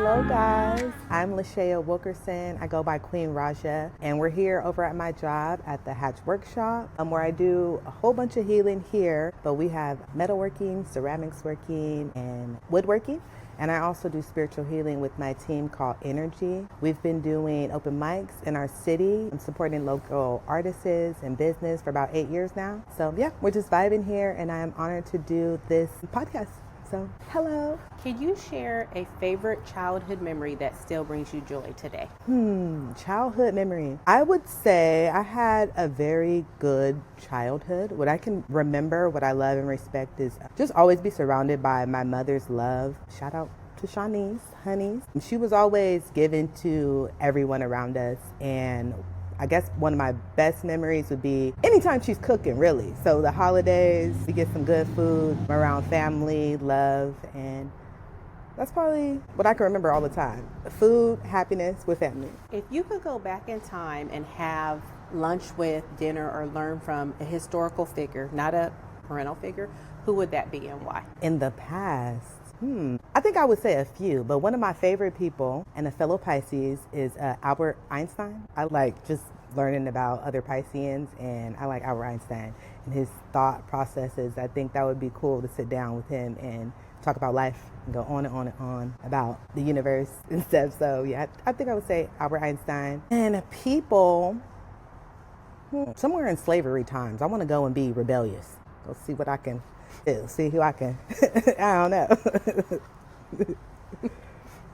Hello guys, I'm Lashaya Wilkerson. I go by Queen Rajah, and we're here over at my job at the Hatch Workshop, where I do a whole bunch of healing here, but we have metalworking, ceramics working, and woodworking. And I also do spiritual healing with my team called Energy. We've been doing open mics in our city and supporting local artists and business for about 8 years now. So yeah, we're just vibing here, and I am honored to do this podcast. So, hello. Can you share a favorite childhood memory that still brings you joy today? Childhood memory. I would say I had a very good childhood. What I can remember, what I love and respect is just always be surrounded by my mother's love. Shout out to Shawnee's, honeys. She was always given to everyone around us, and I guess one of my best memories would be anytime she's cooking, really. So the holidays, we get some good food around family, love, and that's probably what I can remember all the time. Food, happiness with family. If you could go back in time and have lunch with, dinner, or learn from a historical figure, not a parental figure, who would that be and why? In the past, I think I would say a few, but one of my favorite people and a fellow Pisces is Albert Einstein. I like just learning about other Pisceans, and I like Albert Einstein and his thought processes. I think that would be cool to sit down with him and talk about life and go on and on and on about the universe and stuff. So yeah, I think I would say Albert Einstein. And people, somewhere in slavery times, I want to go and be rebellious. Go see what I can do, see who I can, I don't know.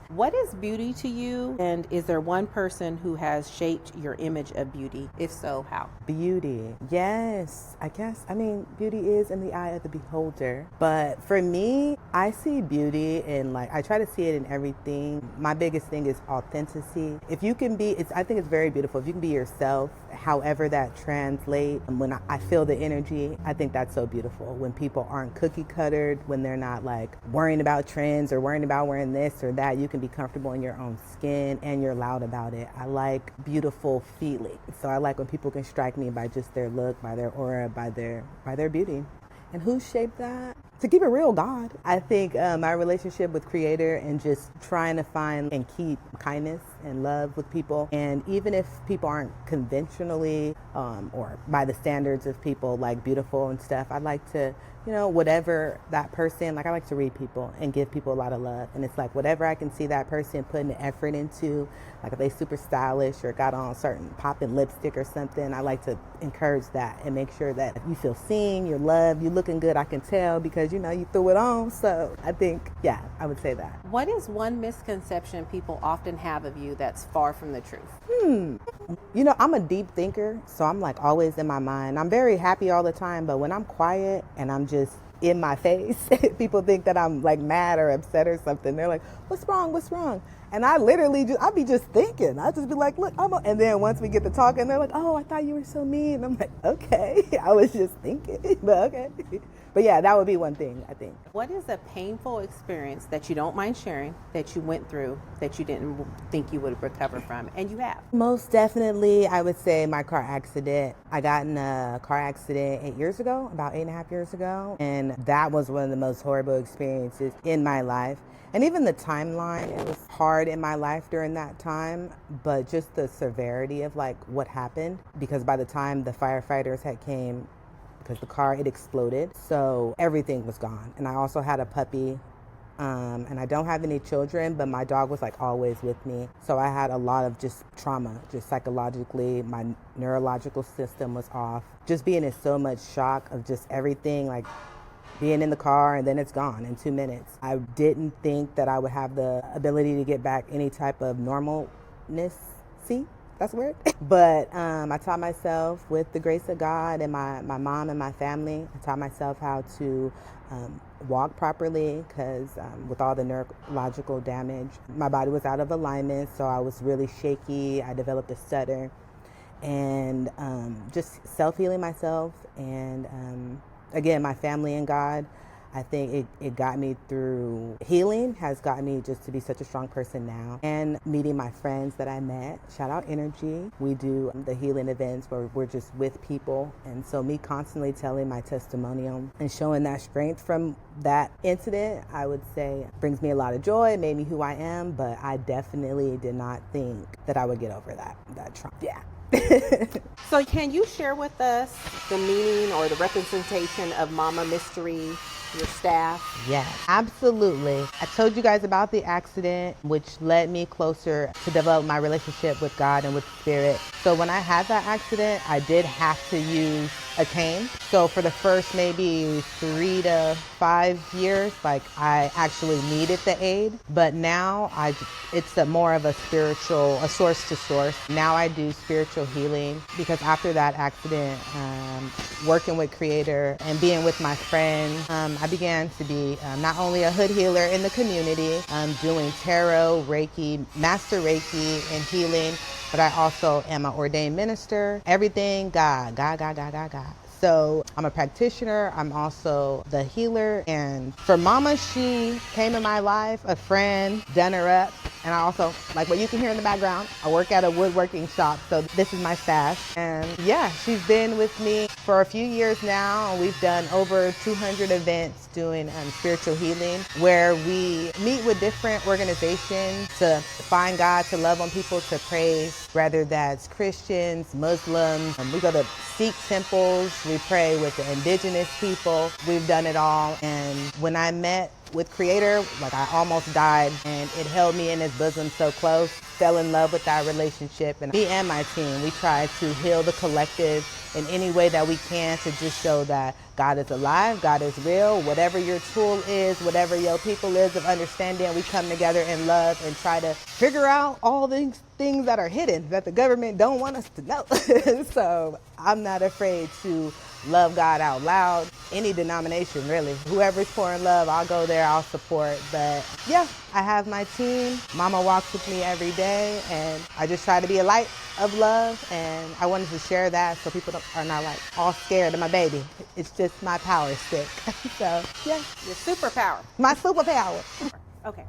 What is beauty to you? And is there one person who has shaped your image of beauty? If so, how? Beauty. Yes, I guess. I mean, beauty is in the eye of the beholder. But for me, I see beauty in I try to see it in everything. My biggest thing is authenticity. If you can be, I think it's very beautiful. If you can be yourself, however that translates. When I feel the energy, I think that's so beautiful. When people aren't cookie cuttered, when they're not worrying about trends or worrying about wearing this or that, you can be comfortable in your own skin and you're loud about it. I like beautiful feelings. So I like when people can strike me by just their look, by their aura, by their beauty. And who shaped that? To keep it real, God. I think my relationship with Creator and just trying to find and keep kindness and love with people. And even if people aren't conventionally or by the standards of people beautiful and stuff, I'd like to, whatever that person, I like to read people and give people a lot of love. And it's whatever I can see that person putting the effort into, if they super stylish or got on certain popping lipstick or something, I like to encourage that and make sure that you feel seen, you're loved, you're looking good. I can tell because, you threw it on. So I think, yeah, I would say that. What is one misconception people often have of you that's far from the truth? I'm a deep thinker, so I'm always in my mind. I'm very happy all the time, but when I'm quiet and I'm just in my face, people think that I'm mad or upset or something. They're like, what's wrong? And I literally I'll be just thinking. I'll just be like, look, and then once we get to talking, they're like, oh, I thought you were so mean. I'm like, okay, I was just thinking, but okay. But yeah, that would be one thing, I think. What is a painful experience that you don't mind sharing, that you went through, that you didn't think you would recover from, and you have? Most definitely, I would say my car accident. I got in a car accident 8 years ago, about 8.5 years ago, and that was one of the most horrible experiences in my life. And even the timeline, it was hard in my life during that time, but just the severity of what happened, because by the time the firefighters had came, because the car, it exploded, so everything was gone. And I also had a puppy, and I don't have any children, but my dog was always with me. So I had a lot of just trauma, just psychologically. My neurological system was off. Just being in so much shock of just everything, being in the car and then it's gone in 2 minutes. I didn't think that I would have the ability to get back any type of normalness. See? That's weird. But I taught myself, with the grace of God and my mom and my family, I taught myself how to walk properly, because with all the neurological damage, my body was out of alignment, so I was really shaky. I developed a stutter, and just self-healing myself, and again, my family and God. I think it got me through healing, has gotten me just to be such a strong person now, and meeting my friends that I met. Shout out Energy. We do the healing events where we're just with people. And so me constantly telling my testimonial and showing that strength from that incident, I would say brings me a lot of joy. It made me who I am, but I definitely did not think that I would get over that trauma. Yeah. So can you share with us the meaning or the representation of Mama Mystery, your staff? Yes, absolutely. I told you guys about the accident, which led me closer to develop my relationship with God and with Spirit. So when I had that accident, I did have to use a cane. So for the first maybe 3 to 5 years, like I actually needed the aid. But now it's more of a spiritual, a source to source. Now I do spiritual healing because after that accident, working with Creator and being with my friends, I began to be not only a hood healer in the community, doing tarot, Reiki, master Reiki and healing, but I also am an ordained minister. Everything God. So I'm a practitioner. I'm also the healer. And for Mama, she came in my life, a friend, done her up. And I also, like what you can hear in the background, I work at a woodworking shop. So this is my stash. And yeah, she's been with me for a few years now. We've done over 200 events doing spiritual healing where we meet with different organizations to find God, to love on people, to pray, whether that's Christians, Muslims. We go to Sikh temples. We pray with the indigenous people. We've done it all. And when I met with Creator, like I almost died, and it held me in his bosom so close. Fell in love with that relationship, and me and my team, we try to heal the collective in any way that we can to just show that God is alive, God is real. Whatever your tool is, whatever your people is of understanding, we come together in love and try to figure out all these things that are hidden that the government don't want us to know. So I'm not afraid to love God out loud, any denomination really. Whoever's pouring love, I'll go there, I'll support. But yeah, I have my team. Mama walks with me every day, and I just try to be a light of love, and I wanted to share that so people are not like all scared of my baby. It's just my power stick. So yeah. Your superpower. My superpower. Okay.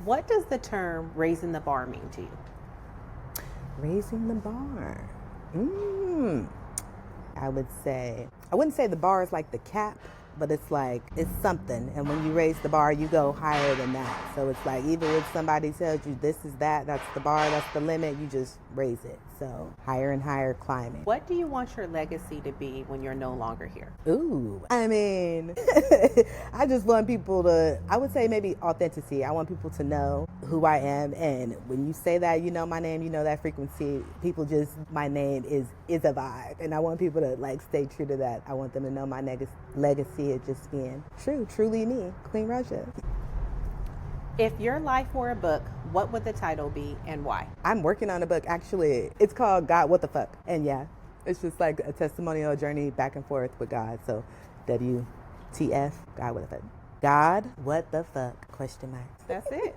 What does the term raising the bar mean to you? Raising the bar. I wouldn't say the bar is like the cap, but it's like, it's something. And when you raise the bar, you go higher than that. So it's like, even if somebody tells you this is that's the bar, that's the limit, you just raise it. So higher and higher climbing. What do you want your legacy to be when you're no longer here? Ooh, I mean, I just want people to, I would say maybe authenticity. I want people to know who I am. And when you say that, you know my name, you know that frequency, people just, my name is a vibe. And I want people to like stay true to that. I want them to know my legacy is just being true, truly me, Queen Rajah. If your life were a book, what would the title be and why? I'm working on a book, actually. It's called God, What the Fuck? And yeah, it's just like a testimonial journey back and forth with God. So WTF, God, what the fuck? God, what the fuck? Question mark. That's it.